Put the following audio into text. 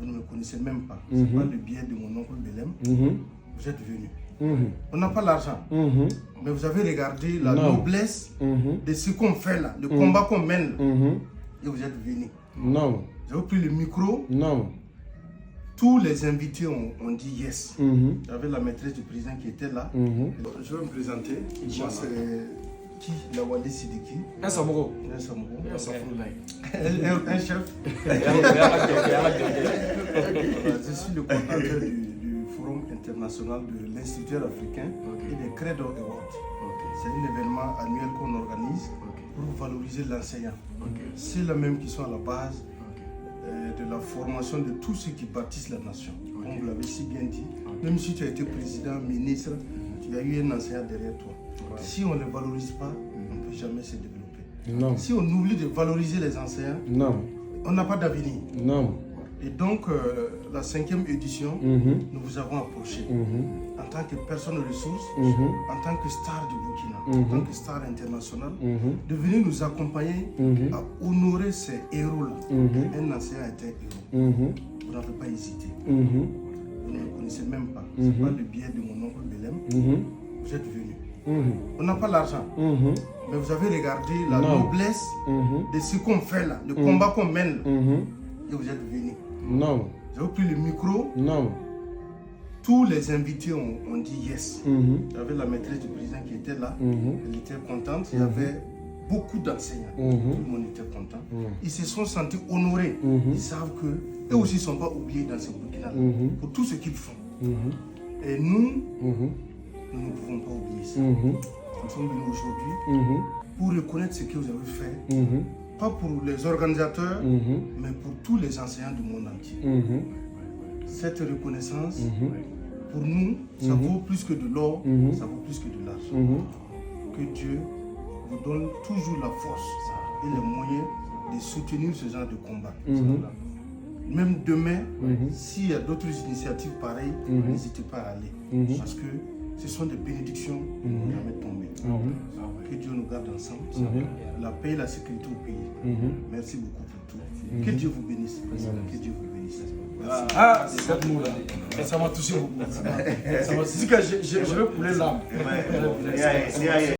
vous ne me connaissez même pas. C'est pas le biais de mon oncle Belém. Vous êtes venu. On n'a pas l'argent. Mais vous avez regardé la noblesse de ce qu'on fait là, le combat qu'on mène là. Et vous êtes venu. Non. Vous avez pris le micro. Non. Tous les invités ont dit yes. Il y avait la maîtresse du président qui était là. Je vais me présenter. Moi, c'est qui? Lawali Sidiki. Un Samoro. Un Samoro. Un Un chef. Je suis le coordinateur du Forum international de l'Institut africain et des Credo Awards. C'est un événement annuel qu'on organise pour valoriser l'enseignant. C'est les mêmes qui sont à la base de la formation de tous ceux qui bâtissent la nation. Comme vous l'avez si bien dit, même si tu as été président, ministre, tu as eu un enseignant derrière toi. Si on ne les valorise pas, on ne peut jamais se développer. Non. Si on oublie de valoriser les enseignants, on n'a pas d'avenir. Non. Et donc, la 5e édition, nous vous avons approché en tant que personne ressource, en tant que star du Burkina, en tant que star internationale, de venir nous accompagner à honorer ces héros-là. Un enseignant est un héros. Vous n'avez pas hésité. Vous ne me connaissez même pas. C'est pas le biais de mon oncle Belém. Vous êtes venu. On n'a pas l'argent. Mais vous avez regardé la noblesse de ce qu'on fait là, le combat qu'on mène là. Et vous êtes venu. Non. Vous avez pris le micro. Non. Tous les invités ont dit yes. Il y avait la maîtresse du président qui était là. Elle était contente. Il y avait beaucoup d'enseignants. Tout le monde était content. Ils se sont sentis honorés. Ils savent qu'eux aussi ne sont pas oubliés dans ce Burkina pour tout ce qu'ils font. Et nous, nous ne pouvons pas oublier ça. Nous sommes venus aujourd'hui pour reconnaître ce que vous avez fait. Pas pour les organisateurs, mais pour tous les enseignants du monde entier. Cette reconnaissance, pour nous, ça vaut plus que de l'or, ça vaut plus que de l'argent. Que Dieu vous donne toujours la force et les moyens de soutenir ce genre de combat. Même demain, s'il y a d'autres initiatives pareilles, n'hésitez pas à aller. Parce que ce sont des bénédictions qui ne vont jamais tomber. Que Dieu nous garde ensemble. La paix et la sécurité au pays. Merci beaucoup pour tout. Que Dieu vous bénisse. Que Dieu vous bénisse. Merci. Ah, c'est cette mot-là. Ça m'a touché beaucoup. C'est ce que je veux couler l'âme.